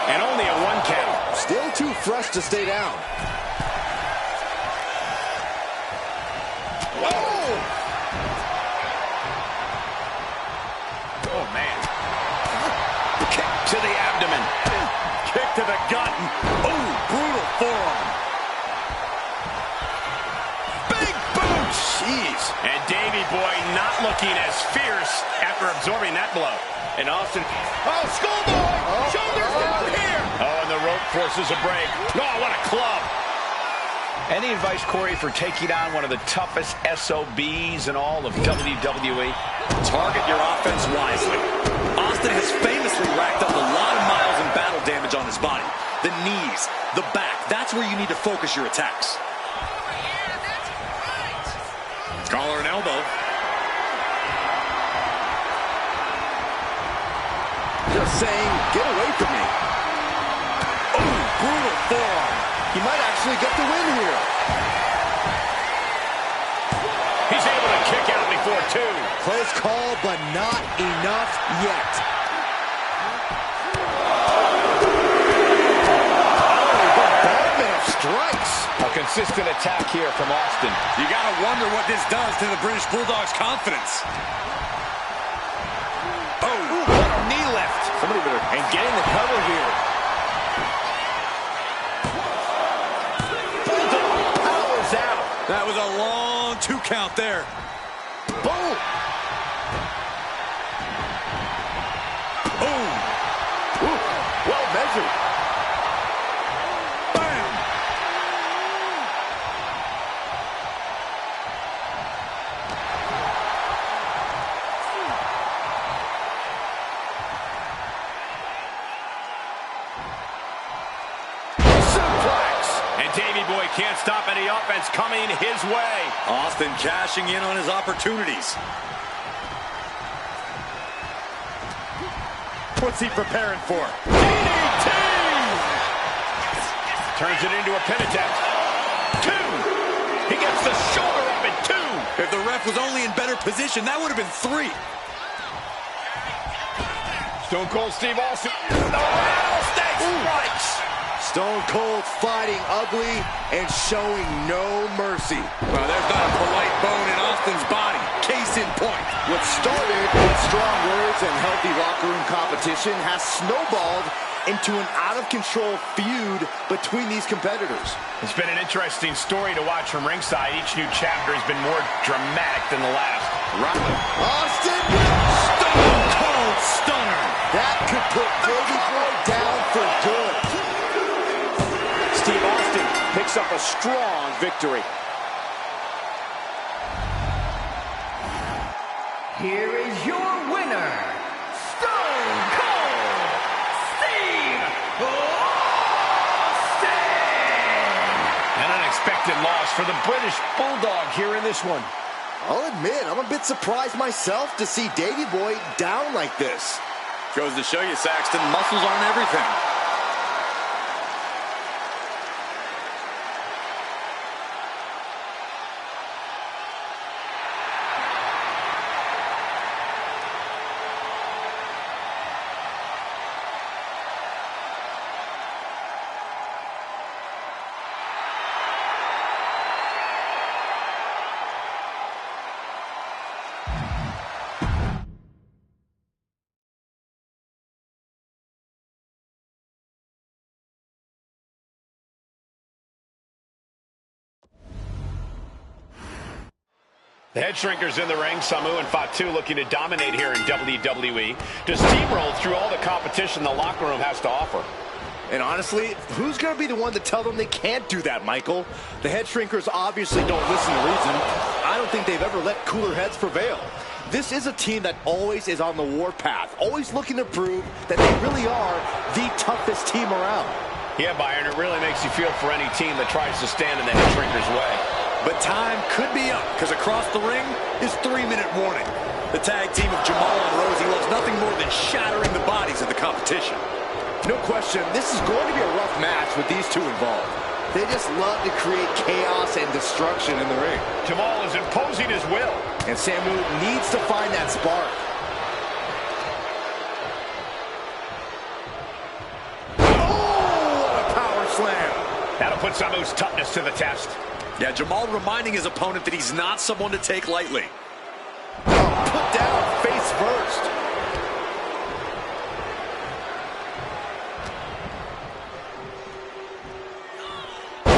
And only a 1 count. Still too fresh to stay down. Oh, man. Kick to the abdomen. Kick to the gut. Oh, brutal forearm. Big boot. Jeez. And Davey Boy not looking as fierce after absorbing that blow. And Austin. Oh, schoolboy. Shoulders down here. Oh, and the rope forces a break. Oh, what a club. Any advice, Corey, for taking on one of the toughest SOBs in all of WWE? Target your offense wisely. Austin has famously racked up a lot of miles and battle damage on his body. The knees, the back, that's where you need to focus your attacks. Collar and elbow. Just saying, get away from me. Oh, brutal forearm. He might actually get the win here. He's able to kick out before 2. Close call, but not enough yet. Bombardment of strikes. A consistent attack here from Austin. You got to wonder what this does to the British Bulldog's confidence. Oh, what a knee lift. Somebody better. And getting the cover here. Bulldog powers out. That was a long 2 count there. Boom. Boom. Ooh, well measured. offense coming his way. Austin cashing in on his opportunities. What's he preparing for? DDT! Turns it into a pin attempt. 2. He gets the shoulder up at 2. If the ref was only in better position, that would have been 3. Stone Cold Steve Austin. The rattlesnake strikes. Stone Cold fighting ugly and showing no mercy. Well, there's not a polite bone in Austin's body. Case in point. What started with strong words and healthy locker room competition has snowballed into an out-of-control feud between these competitors. It's been an interesting story to watch from ringside. Each new chapter has been more dramatic than the last. Austin! Stone Cold Stunner. That could put Davey Boy down for good. Steve Austin picks up a strong victory. Here is your winner, Stone Cold Steve Austin! An unexpected loss for the British Bulldog here in this one. I'll admit, I'm a bit surprised myself to see Davey Boy down like this. Goes to show you, Saxton, muscles aren't everything. The head shrinkers in the ring, Samu and Fatu looking to dominate here in WWE. To steamroll through all the competition the locker room has to offer. And honestly, who's going to be the one to tell them they can't do that, Michael? The head shrinkers obviously don't listen to reason. I don't think they've ever let cooler heads prevail. This is a team that always is on the warpath, always looking to prove that they really are the toughest team around. Yeah, Byron, it really makes you feel for any team that tries to stand in the head shrinkers' way. But time could be up, because across the ring is 3-minute warning. The tag team of Jamal and Rosie loves nothing more than shattering the bodies of the competition. No question, this is going to be a rough match with these two involved. They just love to create chaos and destruction in the ring. Jamal is imposing his will. And Samu needs to find that spark. Oh, what a power slam. That'll put Samu's toughness to the test. Yeah, Jamal reminding his opponent that he's not someone to take lightly. Oh, put down face first.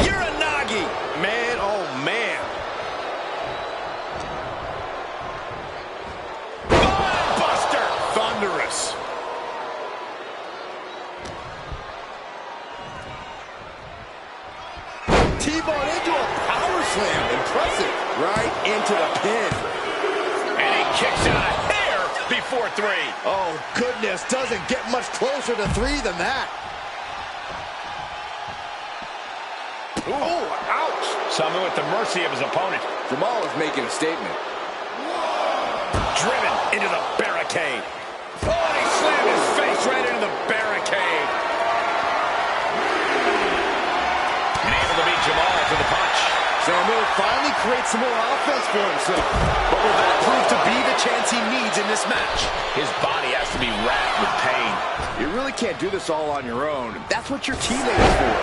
Uranagi! Man, oh man. Buster! Thunderous. T-bone into a power slam. Impressive. Right into the pin. And he kicks out a hair before 3. Oh, goodness. Doesn't get much closer to 3 than that. Ooh. Oh, ouch. Samu at the mercy of his opponent. Jamal is making a statement. Driven into the barricade. Oh, and he slammed his face right into the barricade. And able to beat Jamal to the punch. Samu finally creates some more offense for himself. But will that prove to be the chance he needs in this match? His body has to be racked with pain. You really can't do this all on your own. That's what your teammate is for.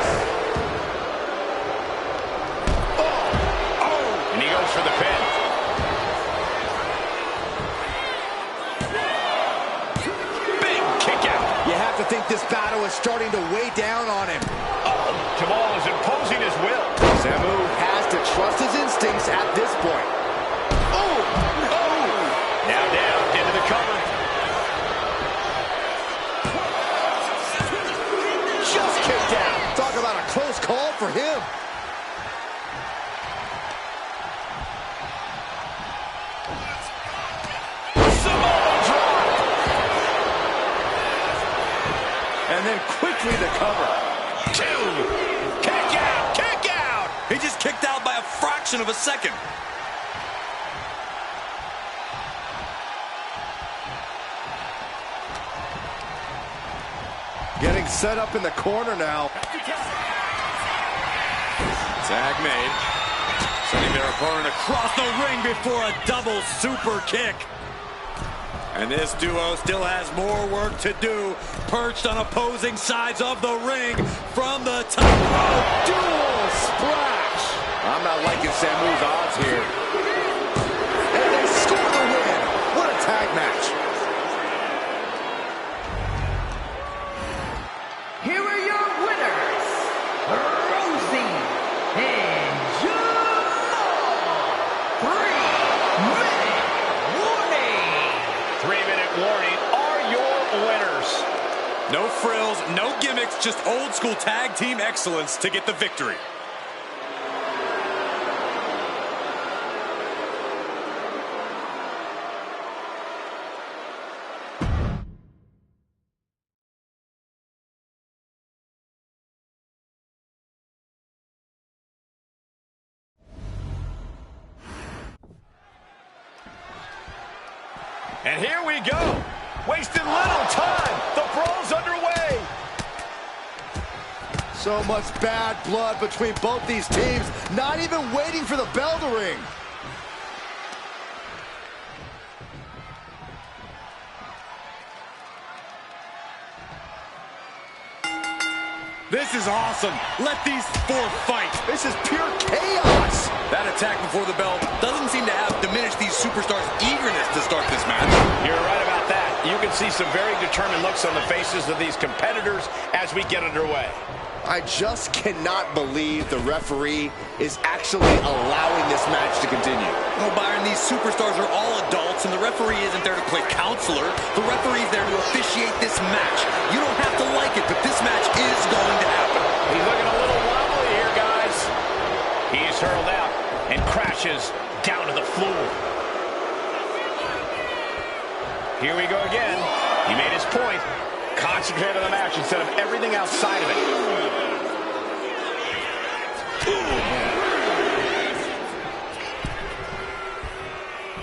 And he goes for the pin. Big kick out. You have to think this battle is starting to weigh down on him. Jamal is imposing his will. Samu has to trust his instincts at this point. Oh! Oh! Now down into the cover. Just kicked out. Talk about a close call for him. And then quickly the cover. 2. Kick out! Kick out! He just kicked out by a fraction of a second. Getting set up in the corner now. Tag made. Sending their opponent across the ring before a double super kick. And this duo still has more work to do. Perched on opposing sides of the ring from the top rope. Dual splash. I'm not liking Samu's odds here. And they score the win. What a tag match. Here are your winners, Rosie and Jamal. 3-minute warning. 3-minute warning are your winners. No frills, no gimmicks, just old school tag team excellence to get the victory. And here we go. Wasting little time. The brawl's underway. So much bad blood between both these teams. Not even waiting for the bell to ring. This is awesome. Let these four fight. This is pure chaos. That attack before the bell doesn't seem to have diminished these superstars' eagerness to start this match. You're right about that. You can see some very determined looks on the faces of these competitors as we get underway. I just cannot believe the referee is actually allowing this match to continue. Oh, Byron, these superstars are all adults, and the referee isn't there to play counselor. The referee's there to officiate this match. You don't have to like it, but this match is going to happen. He's looking a little wobbly here, guys. He's hurled out and crashes down to the floor. Here we go again. He made his point. Concentrate on the match instead of everything outside of it.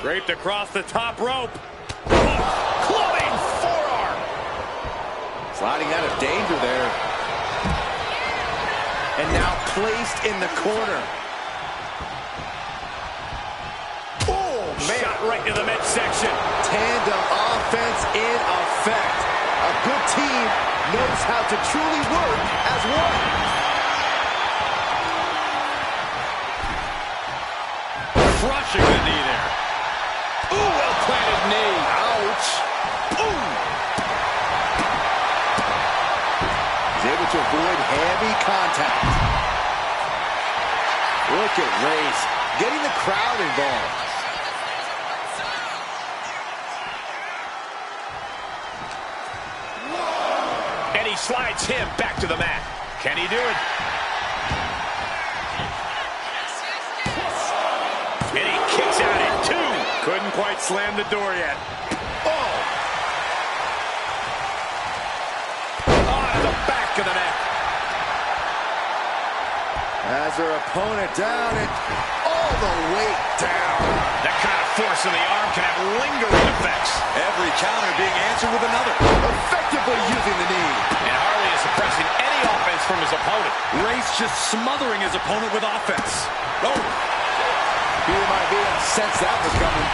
Draped across the top rope. Clubbing forearm. Sliding out of danger there. And now placed in the corner. Oh, man. Shot right to the midsection. Tandem offense in effect. A good team knows how to truly work as one. Crushing the knee there. Ooh, well-planted knee. Ouch. Ooh. He's able to avoid heavy contact. Look at Race getting the crowd involved. And he slides him back to the mat. Can he do it? And he kicks out at 2. Couldn't quite slam the door yet. Oh! On the back of the neck. Has her opponent down and all the weight down. That kind of force in the arm can have lingering effects. Every counter being answered with another. Effectively using the knee. And Harley is suppressing any offense from his opponent. Race just smothering his opponent with offense. Oh! He might be sense that was coming.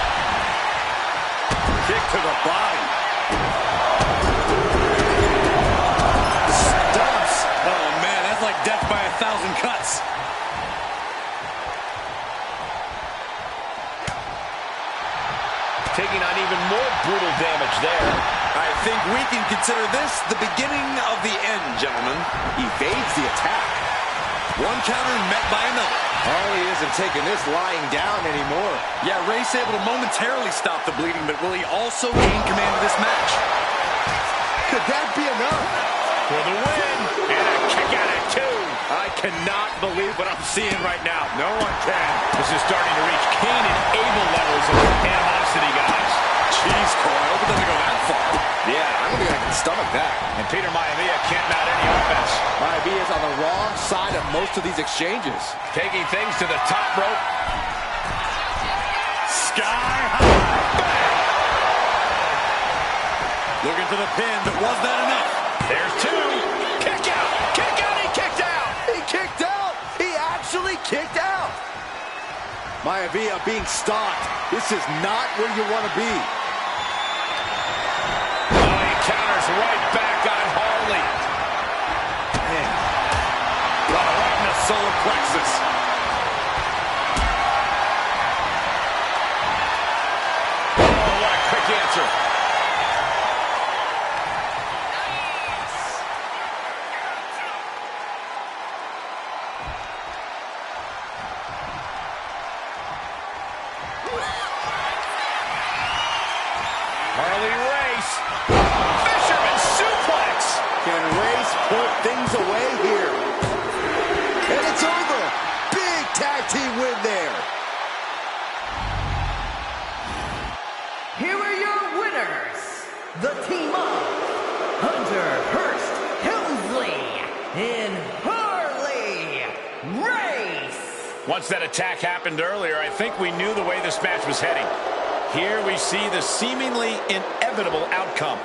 Kick to the body. Stumps. Oh, man, that's like death by 1,000 cuts. Taking on even more brutal damage there. I think we can consider this the beginning of the end, gentlemen. Evades the attack. One counter met by another. Harley isn't taking this lying down anymore. Yeah, Race able to momentarily stop the bleeding, but will he also gain command of this match? Could that be enough? For the win. And a kick out at 2. I cannot believe what I'm seeing right now. No one can. This is starting to reach Cain and Abel levels of animosity, guys. Jeez, Cole, I hope it doesn't go that far. Yeah, I don't think I can stomach that. And Peter Maivia can't mount any offense. Maivia's on the wrong side of most of these exchanges. Taking things to the top rope. Sky high. Bang. Looking for the pin, but was that enough? There's two. Kick out. Kick out. He kicked out. He kicked out. He actually kicked out. Maivia being stalked. This is not where you want to be. Oh, he counters right back on Harley. Man. Right in the solar plexus. Oh, what a quick answer. Harley Race. Fisherman suplex. Can Race put things away here? And it's over. Big tag team win there. Here are your winners, the team of Hunter Hearst Helmsley and Harley Race. Once that attack happened earlier, I think we knew the way this match was heading. Here we see the seemingly inevitable outcome.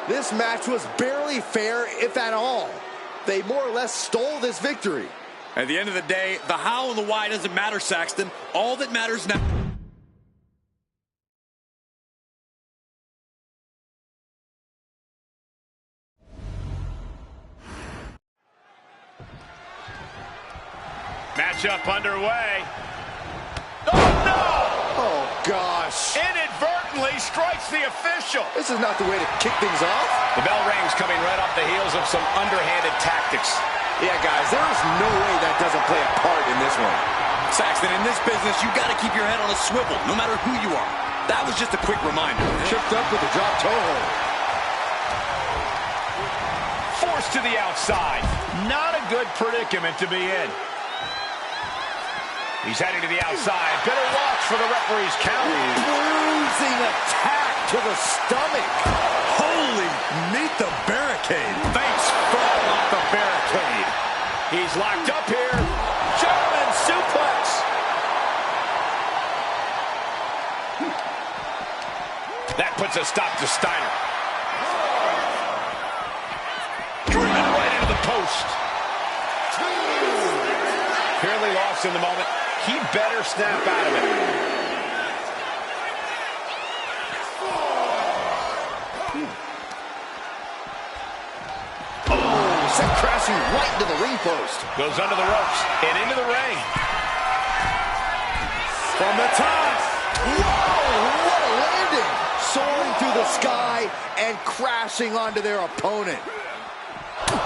This match was barely fair, if at all. They more or less stole this victory. At the end of the day, the how and the why doesn't matter, Saxton. All that matters now. Matchup underway. Oh, no! Oh, gosh. Inadvertently strikes the official. This is not the way to kick things off. The bell rings coming right off the heels of some underhanded tactics. Yeah, guys, there is no way that doesn't play a part in this one. Saxton, in this business, you got to keep your head on a swivel, no matter who you are. That was just a quick reminder. Tripped up with the drop toe hold. Forced to the outside. Not a good predicament to be in. He's heading to the outside. Better watch for the referee's count. Bruising attack to the stomach. Holy, meet the barricade. Face fall off the barricade. He's locked up here. German suplex. That puts a stop to Steiner. Driven right into the post. Clearly lost in the moment. He better snap out of it. Oh, sent crashing right into the ring post. Goes under the ropes and into the ring. From the top. Whoa, what a landing. Soaring through the sky and crashing onto their opponent.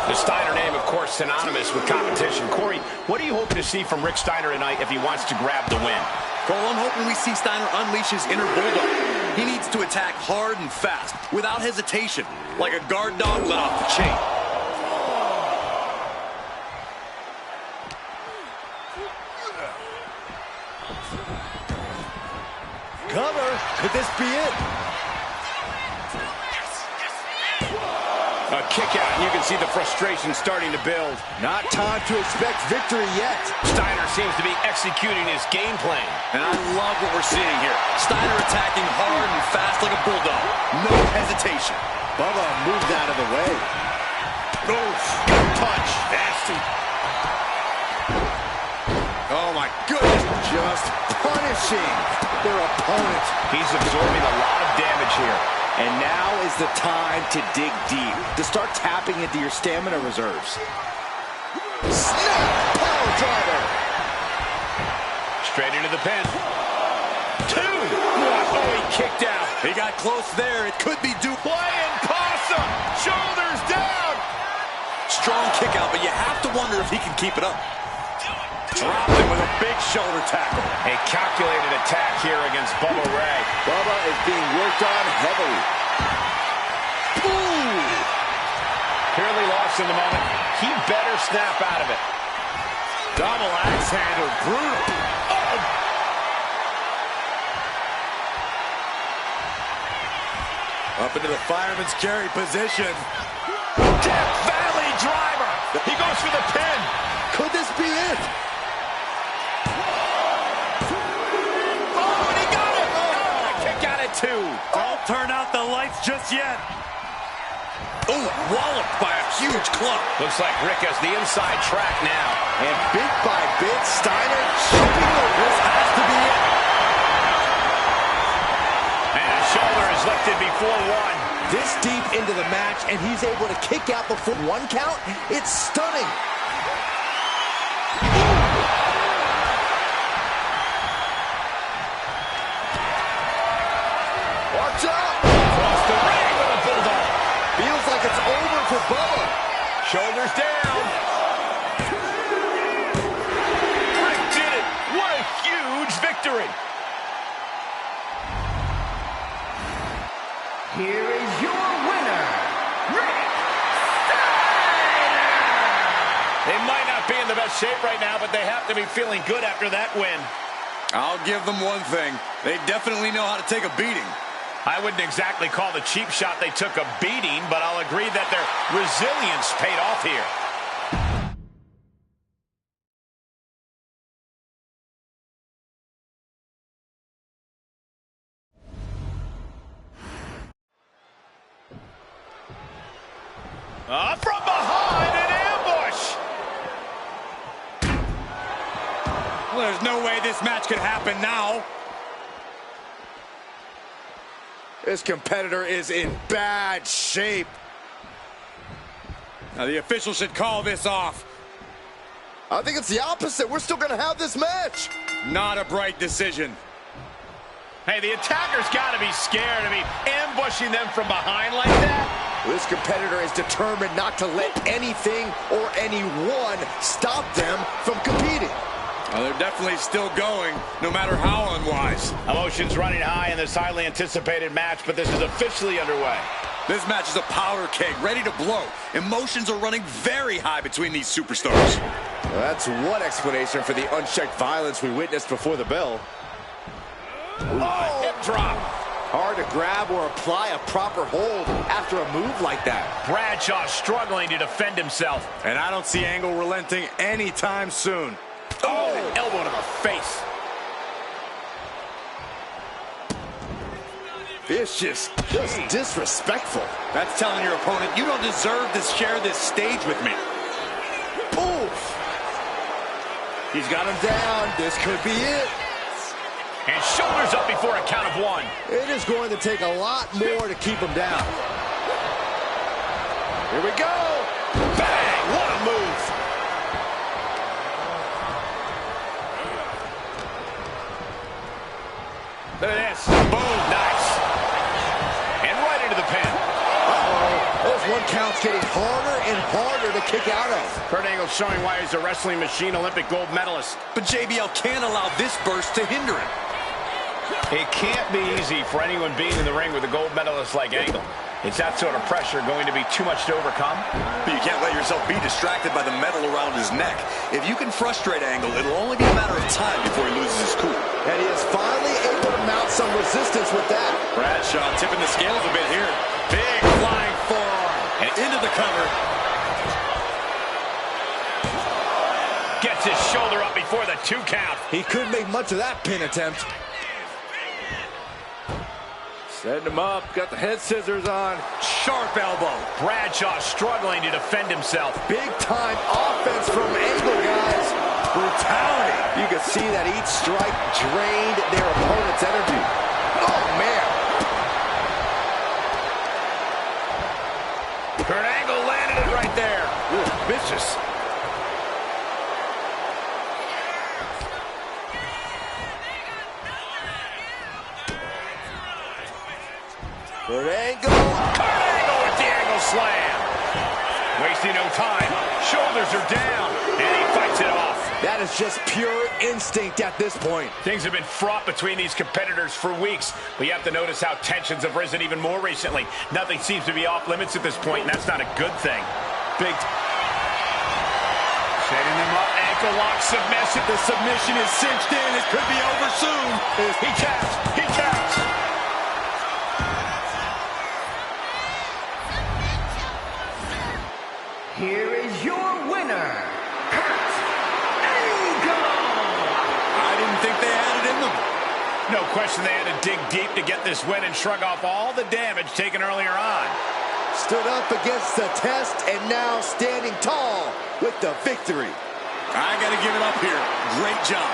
The Steiner name, of course, synonymous with competition. Corey, what are you hoping to see from Rick Steiner tonight if he wants to grab the win? Cole, I'm hoping we see Steiner unleash his inner bulldog. He needs to attack hard and fast, without hesitation, like a guard dog let off the chain. Cover. Could this be it? A kick out, and you can see the frustration starting to build. Not time to expect victory yet. Steiner seems to be executing his game plan. And I love what we're seeing here. Steiner attacking hard and fast like a bulldog. No hesitation. Bubba moved out of the way. Oof. Good punch. Nasty. Oh, my goodness. Just punishing their opponent. He's absorbing a lot of damage here. And now is the time to dig deep, to start tapping into your stamina reserves. Snap power driver. Straight into the pin. Two. Oh, he kicked out. He got close there. It could be due. Flying possum. Shoulders down. Strong kick out, but you have to wonder if he can keep it up. Dropped him with a big shoulder tackle. A calculated attack here against Bubba Ray. Bubba is being worked on heavily. Ooh! Clearly lost in the moment. He better snap out of it. Double axe handle, brutal. Oh! Up into the fireman's carry position. Death Valley driver. He goes for the pin. Could this be it? Oh, and he got it. Oh, a kick out at 2. Don't turn out the lights just yet. Oh, walloped by a huge club. Looks like Rick has the inside track now. And bit by bit, Steiner chipping over. This has to be it. And his shoulder is lifted before 1. This deep into the match, and he's able to kick out before 1 count. It's stunning. Watch out! Across the ring with a bulldog. Feels like it's over for Bubba. Shoulders down. Rick did it. What a huge victory. Here is your winner, Rick Steiner! They might not be in the best shape right now, but they have to be feeling good after that win. I'll give them one thing. They definitely know how to take a beating. I wouldn't exactly call the cheap shot they took a beating, but I'll agree that their resilience paid off here. From behind, an ambush! Well, there's no way this match could happen now. This competitor is in bad shape. Now the official should call this off. I think it's the opposite. We're still going to have this match. Not a bright decision. Hey, the attacker's got to be scared. I mean, ambushing them from behind like that? This competitor is determined not to let anything or anyone stop them from competing. They're definitely still going, no matter how unwise. Emotions running high in this highly anticipated match, but this is officially underway. This match is a powder keg, ready to blow. Emotions are running very high between these superstars. Well, that's one explanation for the unchecked violence we witnessed before the bell. Oh, hip drop. Hard to grab or apply a proper hold after a move like that. Bradshaw struggling to defend himself. And I don't see Angle relenting anytime soon. Oh, an elbow to the face. Vicious, just disrespectful. That's telling your opponent, you don't deserve to share this stage with me. Oof. He's got him down. This could be it. And shoulders up before a count of 1. It is going to take a lot more to keep him down. Here we go. Bang! What a move. Look at this. Boom. Nice. And right into the pin. Uh-oh. Those 1 counts getting harder and harder to kick out of. Kurt Angle showing why he's a wrestling machine, Olympic gold medalist. But JBL can't allow this burst to hinder him. It can't be easy for anyone being in the ring with a gold medalist like Angle. Is that sort of pressure going to be too much to overcome? But you can't let yourself be distracted by the metal around his neck. If you can frustrate Angle, it'll only be a matter of time before he loses his cool. And he is finally able to mount some resistance with that. Bradshaw tipping the scales a bit here. Big flying forearm. And into the cover. Gets his shoulder up before the 2 count. He couldn't make much of that pin attempt. Setting him up, got the head scissors on. Sharp elbow. Bradshaw struggling to defend himself. Big time offense from Angle, guys. Brutality. You can see that each strike drained their opponent's energy. Oh, man. Kurt Angle landed it right there. Ooh, vicious. Kurt Angle. Kurt Angle with the angle slam. Wasting no time. Shoulders are down. And he fights it off. That is just pure instinct at this point. Things have been fraught between these competitors for weeks. But you have to notice how tensions have risen even more recently. Nothing seems to be off limits at this point, and that's not a good thing. Big... Setting him up. Ankle lock submission. The submission is cinched in. It could be over soon. He taps. He taps. here is your winner, Kurt Angle! I didn't think they had it in them. No question they had to dig deep to get this win and shrug off all the damage taken earlier on. Stood up against the test and now standing tall with the victory. I got to give it up here. Great job.